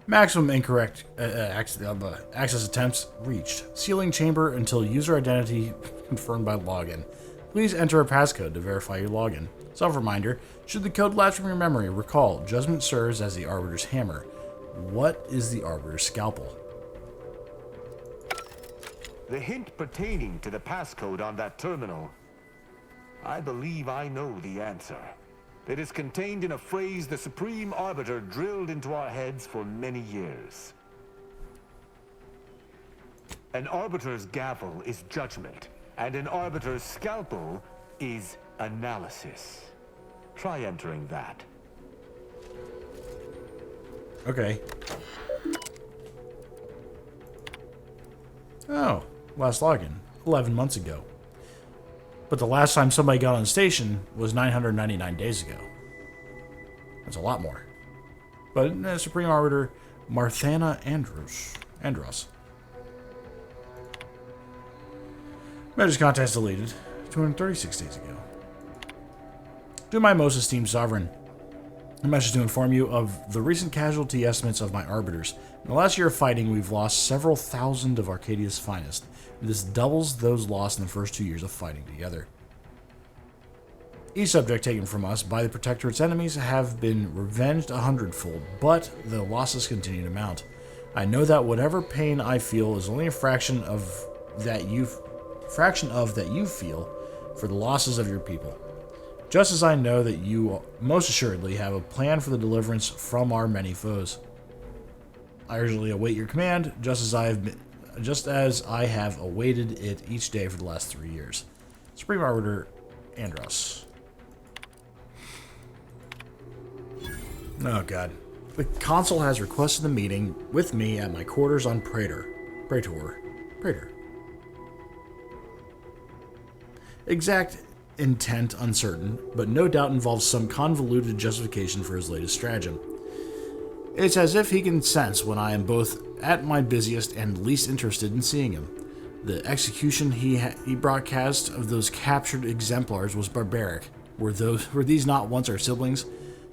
Maximum incorrect access attempts reached. Sealing chamber until user identity confirmed by login. Please enter a passcode to verify your login. Self-reminder, should the code lapse from your memory, recall, judgment serves as the Arbiter's hammer. What is the Arbiter's scalpel? The hint pertaining to the passcode on that terminal. I believe I know the answer. It is contained in a phrase the Supreme Arbiter drilled into our heads for many years. An Arbiter's gavel is judgment, and an Arbiter's scalpel is analysis. Try entering that. Okay. Oh, last login, 11 months ago. But the last time somebody got on station was 999 days ago. That's a lot more. But Supreme Arbiter Marthana Andros. Message contest deleted 236 days ago. To my most esteemed sovereign, a message to inform you of the recent casualty estimates of my arbiters. In the last year of fighting, we've lost several thousand of Arcadia's finest. This doubles those lost in the first 2 years of fighting together. Each subject taken from us by the Protectorate's enemies have been revenged 100-fold, but the losses continue to mount. I know that whatever pain I feel is only a fraction of that you feel for the losses of your people. Just as I know that you most assuredly have a plan for the deliverance from our many foes. I urgently await your command, just as I have awaited it each day for the last 3 years. Supreme Arbiter Andros. Oh god. The consul has requested a meeting with me at my quarters on PRAETOR. Exact intent uncertain, but no doubt involves some convoluted justification for his latest stratagem. It's as if he can sense when I am both at my busiest and least interested in seeing him. The execution he broadcast of those captured exemplars was barbaric. Were these not once our siblings?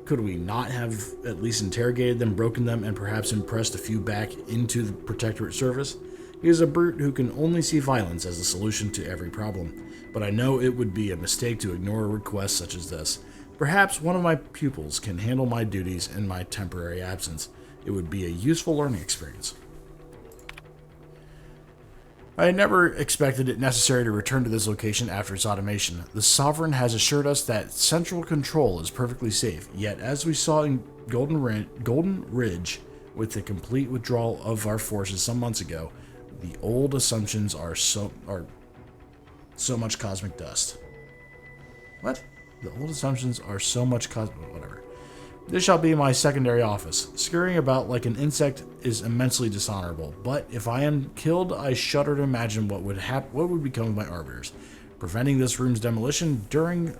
Could we not have at least interrogated them, broken them, and perhaps impressed a few back into the Protectorate service? He is a brute who can only see violence as the solution to every problem. But I know it would be a mistake to ignore a request such as this. Perhaps one of my pupils can handle my duties in my temporary absence. It would be a useful learning experience. I had never expected it necessary to return to this location after its automation. The Sovereign has assured us that central control is perfectly safe, yet as we saw in Golden Ridge, with the complete withdrawal of our forces some months ago, the old assumptions are so much cosmic dust. What? The old assumptions are so much cosmic... Whatever. This shall be my secondary office. Scurrying about like an insect is immensely dishonorable, but if I am killed, I shudder to imagine what would become of my arbiters. Preventing this room's demolition during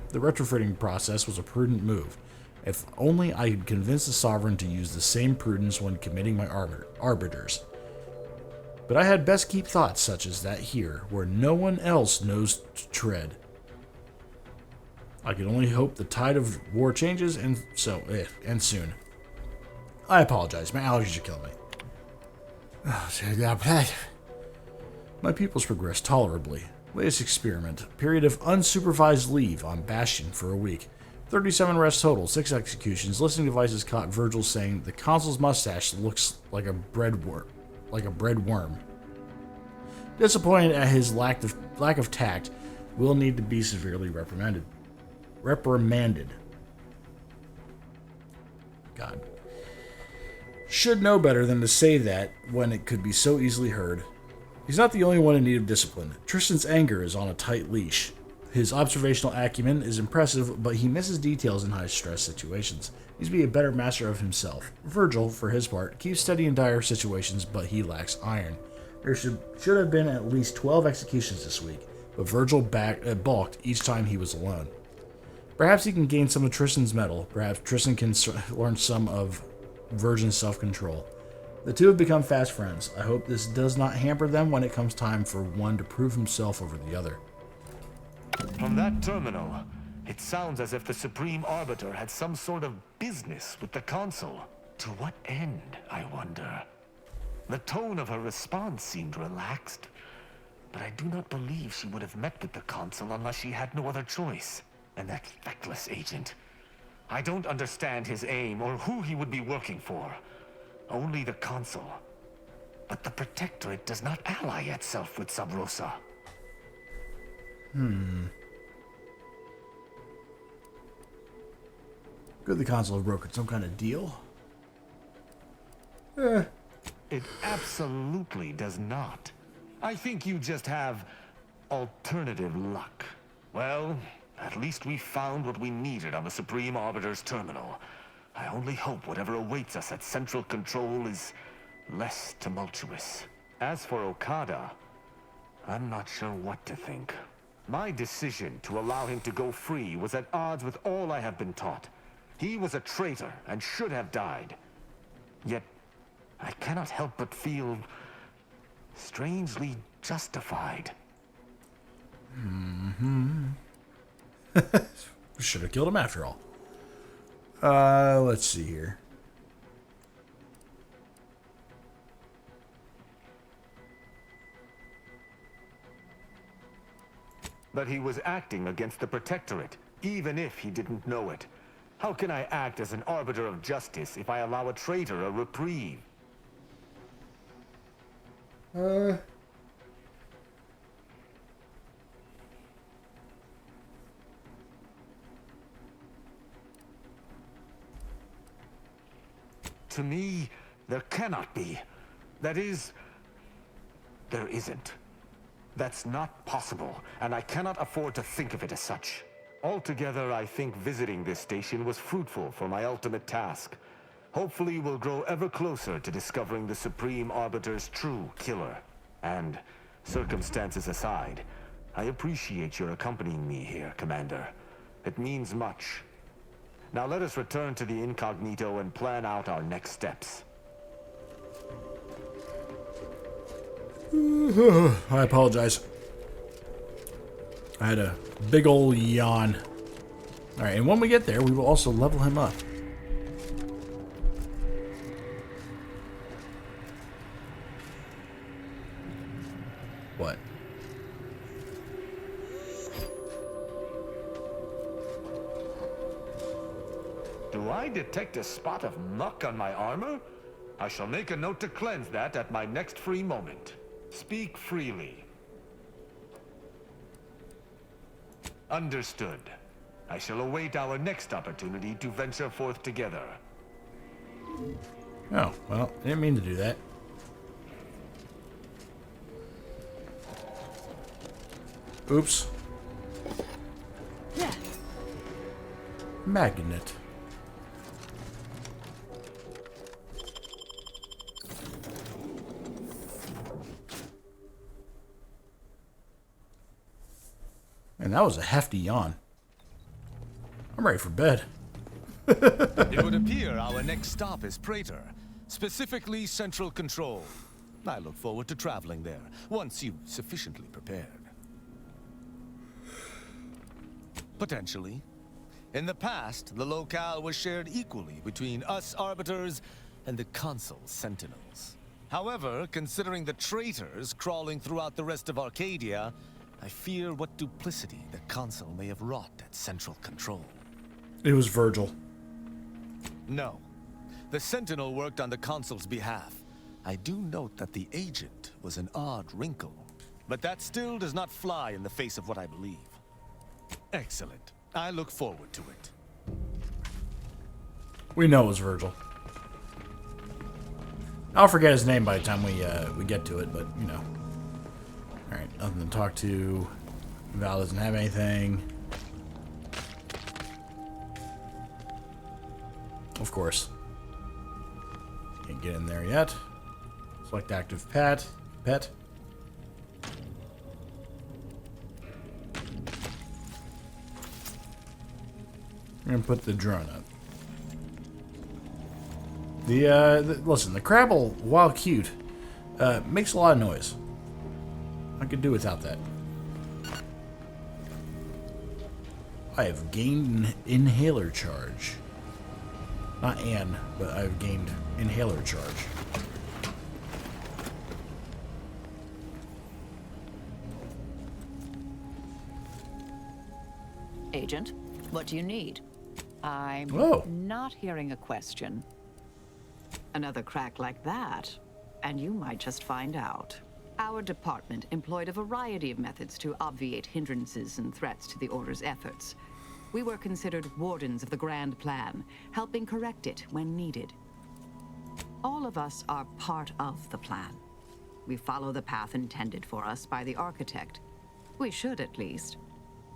the retrofitting process was a prudent move. If only I could convince the Sovereign to use the same prudence when committing my arbiters. But I had best keep thoughts such as that here, where no one else knows to tread. I can only hope the tide of war changes, and soon. I apologize, my allergies are killing me. My pupils progress tolerably. Latest experiment, period of unsupervised leave on Bastion for a week. 37 arrests total, 6 executions. Listening devices caught Virgil saying the consul's mustache looks like a bread worm. Disappointed at his lack of tact, will need to be severely reprimanded. God. Should know better than to say that when it could be so easily heard. He's not the only one in need of discipline. Tristan's anger is on a tight leash. His observational acumen is impressive, but he misses details in high-stress situations. He needs to be a better master of himself. Virgil, for his part, keeps steady in dire situations, but he lacks iron. There should have been at least 12 executions this week, but Virgil balked each time he was alone. Perhaps he can gain some of Tristan's mettle. Perhaps Tristan can learn some of Virgin's self-control. The two have become fast friends. I hope this does not hamper them when it comes time for one to prove himself over the other. From that terminal, it sounds as if the Supreme Arbiter had some sort of business with the Consul. To what end, I wonder? The tone of her response seemed relaxed, but I do not believe she would have met with the Consul unless she had no other choice. And that feckless agent. I don't understand his aim or who he would be working for. Only the Consul. But the Protectorate does not ally itself with Sub Rosa. Could the Consul have brokered some kind of deal? It absolutely does not. I think you just have alternative luck. Well, at least we found what we needed on the Supreme Arbiter's terminal. I only hope whatever awaits us at Central Control is less tumultuous. As for Okada, I'm not sure what to think. My decision to allow him to go free was at odds with all I have been taught. He was a traitor and should have died. Yet, I cannot help but feel strangely justified. We should have killed him after all. Let's see here. But he was acting against the Protectorate, even if he didn't know it. How can I act as an arbiter of justice if I allow a traitor a reprieve? To me, there cannot be. That is, there isn't. That's not possible, and I cannot afford to think of it as such. Altogether, I think visiting this station was fruitful for my ultimate task. Hopefully, we'll grow ever closer to discovering the Supreme Arbiter's true killer. And, circumstances aside, I appreciate your accompanying me here, Commander. It means much. Now let us return to the incognito and plan out our next steps. I apologize. I had a big ol' yawn. Alright, and when we get there, we will also level him up. What? Do I detect a spot of muck on my armor? I shall make a note to cleanse that at my next free moment. Speak freely. Understood. I shall await our next opportunity to venture forth together. Oh, well, I didn't mean to do that. Oops. Magnet. And that was a hefty yawn. I'm ready for bed. It would appear our next stop is PRAETOR, specifically Central Control. I look forward to traveling there, once you've sufficiently prepared. Potentially. In the past, the locale was shared equally between us Arbiters and the Consul Sentinels. However, considering the traitors crawling throughout the rest of Arcadia, I fear what duplicity the Consul may have wrought at Central Control. It was Virgil. No. The Sentinel worked on the Consul's behalf. I do note that the agent was an odd wrinkle, but that still does not fly in the face of what I believe. Excellent. I look forward to it. We know it was Virgil. I'll forget his name by the time we get to it, but you know. Alright, nothing to talk to. Val doesn't have anything. Of course. Can't get in there yet. Select active pet. I'm gonna put the drone up. Listen, the Crabble, while cute, makes a lot of noise. I could do without that. I have gained an inhaler charge. Not Anne, but I've gained inhaler charge. Agent, what do you need? I'm not hearing a question. Another crack like that, and you might just find out. Our department employed a variety of methods to obviate hindrances and threats to the Order's efforts. We were considered wardens of the grand plan, helping correct it when needed. All of us are part of the plan. We follow the path intended for us by the architect. We should, at least.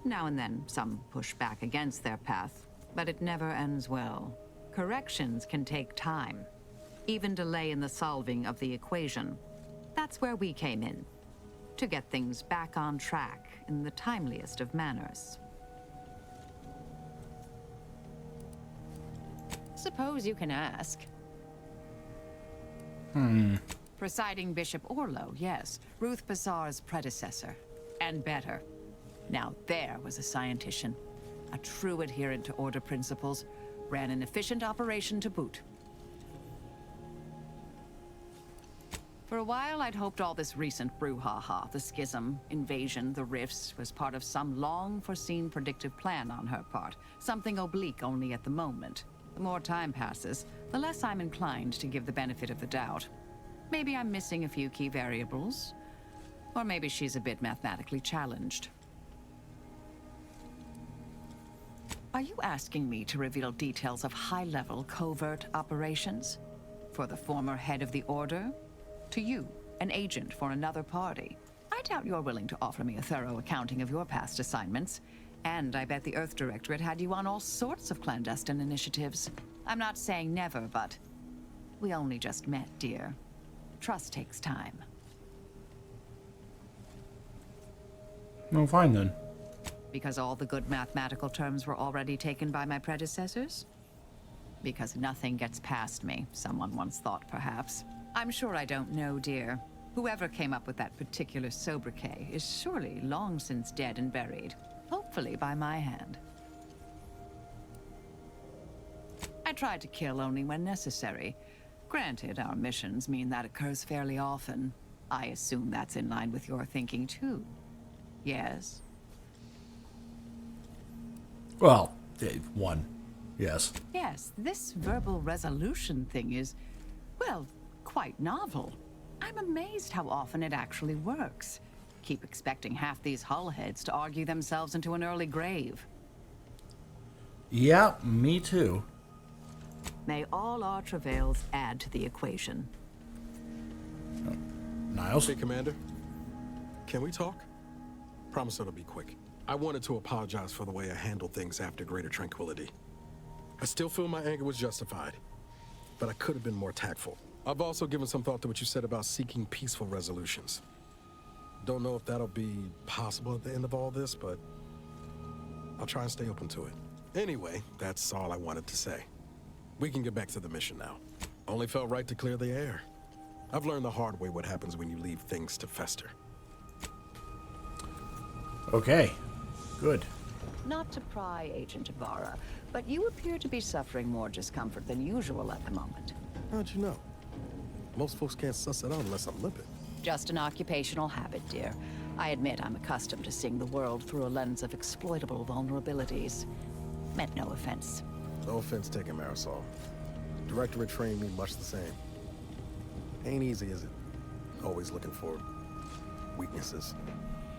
Now and then, some push back against their path, but it never ends well. Corrections can take time, even delay in the solving of the equation. That's where we came in, to get things back on track in the timeliest of manners. Suppose you can ask. Presiding Bishop Orlo, yes. Ruth Bazaar's predecessor. And better. Now there was a scientician. A true adherent to Order principles. Ran an efficient operation to boot. For a while, I'd hoped all this recent brouhaha, the schism, invasion, the rifts, was part of some long-foreseen predictive plan on her part. Something oblique only at the moment. The more time passes, the less I'm inclined to give the benefit of the doubt. Maybe I'm missing a few key variables. Or maybe she's a bit mathematically challenged. Are you asking me to reveal details of high-level covert operations? For the former head of the Order? To you, an agent for another party? I doubt you're willing to offer me a thorough accounting of your past assignments. And I bet the Earth Directorate had you on all sorts of clandestine initiatives. I'm not saying never, but we only just met, dear. Trust takes time. No, fine then. Because all the good mathematical terms were already taken by my predecessors? Because nothing gets past me, someone once thought, perhaps. I'm sure I don't know, dear. Whoever came up with that particular sobriquet is surely long since dead and buried. Hopefully by my hand. I try to kill only when necessary. Granted, our missions mean that occurs fairly often. I assume that's in line with your thinking, too. Yes? Well, one. Yes. Yes, this verbal resolution thing is, well, quite novel. I'm amazed how often it actually works. Keep expecting half these hullheads to argue themselves into an early grave. Yeah, me too. May all our travails add to the equation. Niles? Hey, Commander. Can we talk? Promise it'll be quick. I wanted to apologize for the way I handled things after Greater Tranquility. I still feel my anger was justified, but I could have been more tactful. I've also given some thought to what you said about seeking peaceful resolutions. Don't know if that'll be possible at the end of all this, but I'll try and stay open to it. Anyway, that's all I wanted to say. We can get back to the mission now. Only felt right to clear the air. I've learned the hard way what happens when you leave things to fester. Okay. Good. Not to pry, Agent Ibarra, but you appear to be suffering more discomfort than usual at the moment. How'd you know? Most folks can't suss it out unless I'm limping. Just an occupational habit, dear. I admit I'm accustomed to seeing the world through a lens of exploitable vulnerabilities. Meant no offense. No offense taken, Marisol. Directorate trained me much the same. Ain't easy, is it? Always looking for weaknesses,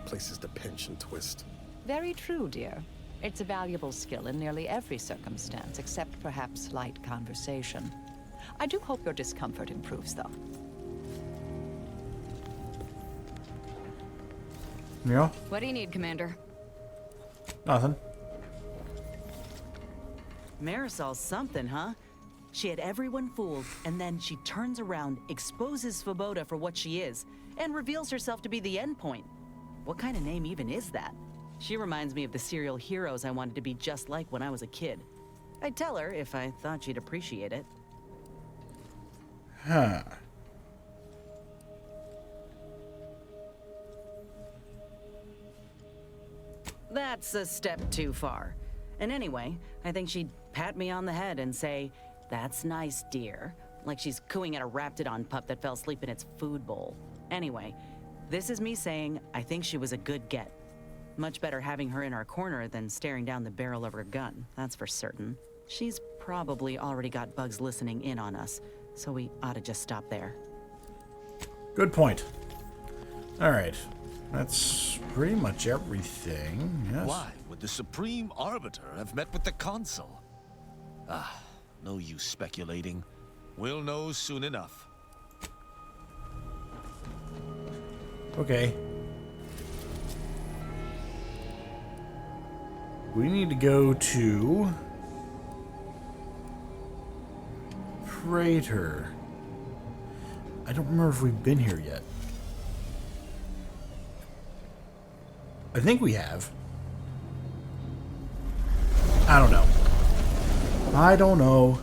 places to pinch and twist. Very true, dear. It's a valuable skill in nearly every circumstance, except perhaps light conversation. I do hope your discomfort improves, though. Yeah? What do you need, Commander? Nothing. Marisol's something, huh? She had everyone fooled, and then she turns around, exposes Svoboda for what she is, and reveals herself to be the endpoint. What kind of name even is that? She reminds me of the serial heroes I wanted to be just like when I was a kid. I'd tell her if I thought she'd appreciate it. Huh. That's a step too far. And anyway, I think she'd pat me on the head and say, That's nice, dear. Like she's cooing at a Raptidon pup that fell asleep in its food bowl. Anyway, this is me saying I think she was a good get. Much better having her in our corner than staring down the barrel of her gun, that's for certain. She's probably already got bugs listening in on us, so we ought to just stop there. Good point. Alright. That's pretty much everything. Yes. Why would the Supreme Arbiter have met with the Consul? Ah, no use speculating. We'll know soon enough. Okay. We need to go to PRAETOR. I don't remember if we've been here yet. I think we have. I don't know. I don't know.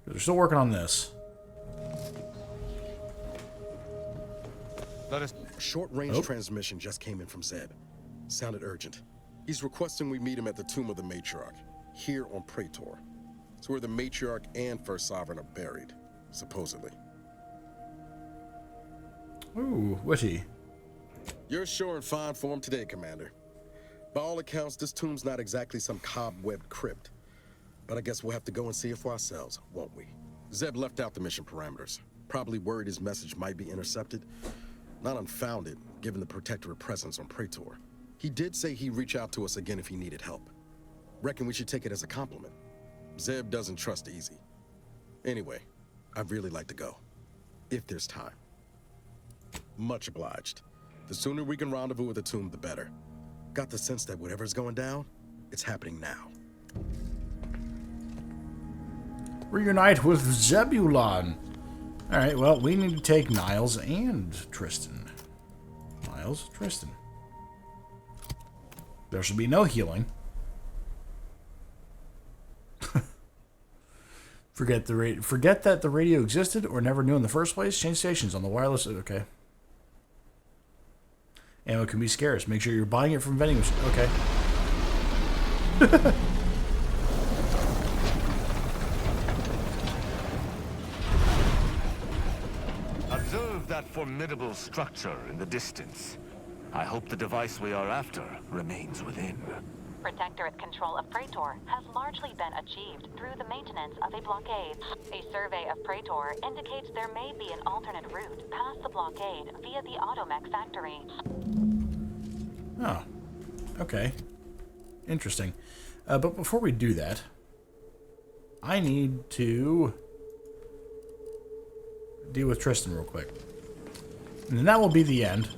They're still working on this. Let us... A short-range transmission just came in from Zeb. Sounded urgent. He's requesting we meet him at the tomb of the Matriarch, here on PRAETOR. It's where the Matriarch and First Sovereign are buried, supposedly. Ooh, witty. You're sure in fine form today, Commander. By all accounts, this tomb's not exactly some cobwebbed crypt. But I guess we'll have to go and see it for ourselves, won't we? Zeb left out the mission parameters. Probably worried his message might be intercepted. Not unfounded, given the Protectorate presence on PRAETOR. He did say he'd reach out to us again if he needed help. Reckon we should take it as a compliment. Zeb doesn't trust easy. Anyway, I'd really like to go. If there's time. Much obliged. The sooner we can rendezvous at the tomb, the better. Got the sense that whatever's going down, it's happening now. Reunite with Zebulon. Alright, well, we need to take Niles and Tristan. Niles, Tristan. There should be no healing. Forget that the radio existed or never knew in the first place. Change stations on the wireless. Okay. Ammo can be scarce. Make sure you're buying it from vending machines. Okay. Observe that formidable structure in the distance. I hope the device we are after remains within. Protectorate control of PRAETOR has largely been achieved through the maintenance of a blockade. A survey of PRAETOR indicates there may be an alternate route past the blockade via the Automech factory. Oh, okay. Interesting. But before we do that, I need to deal with Tristan real quick. And then that will be the end.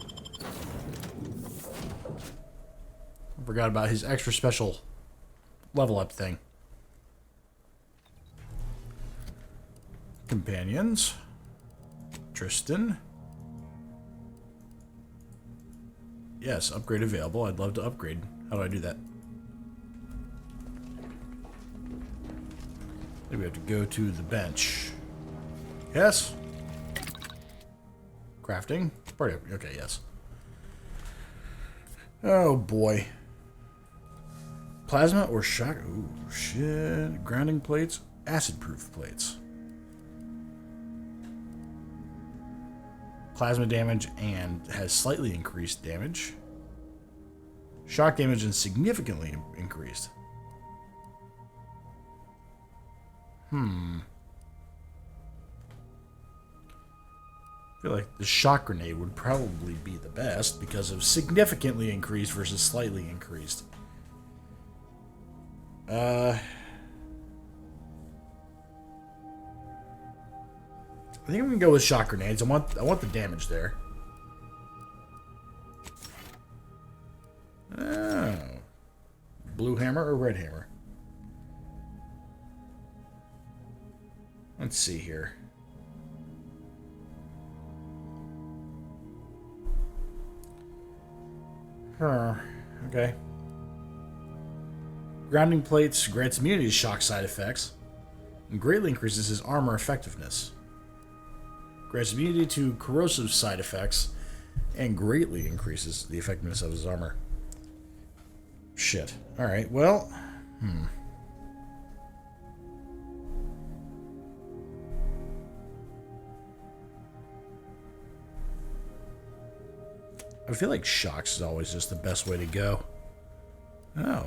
I forgot about his extra special level up thing. Companions. Tristan. Yes, upgrade available. I'd love to upgrade. How do I do that? Maybe we have to go to the bench. Yes. Crafting. Okay, yes. Oh boy. Plasma or shock? Ooh, shit. Grounding plates. Acid-proof plates. Plasma damage and has slightly increased damage. Shock damage and significantly increased. I feel like the shock grenade would probably be the best because of significantly increased versus slightly increased. I think I'm gonna go with shock grenades. I want the damage there. Oh. Blue hammer or red hammer? Let's see here. Okay. Grounding plates grants immunity to shock side effects and greatly increases his armor effectiveness. Grants immunity to corrosive side effects and greatly increases the effectiveness of his armor. Shit. Alright, well... I feel like shocks is always just the best way to go. Oh.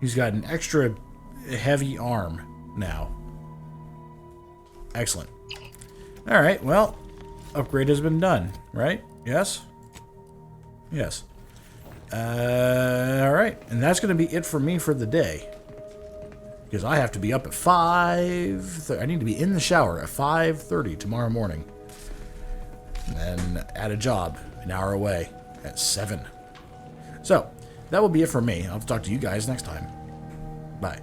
He's got an extra heavy arm now. Excellent. Alright, well, upgrade has been done, right? Yes? Yes. Alright, and that's going to be it for me for the day. Because I have to be up at 5... I need to be in the shower at 5:30 tomorrow morning. And then at a job an hour away at 7. So, that will be it for me. I'll talk to you guys next time. Bye.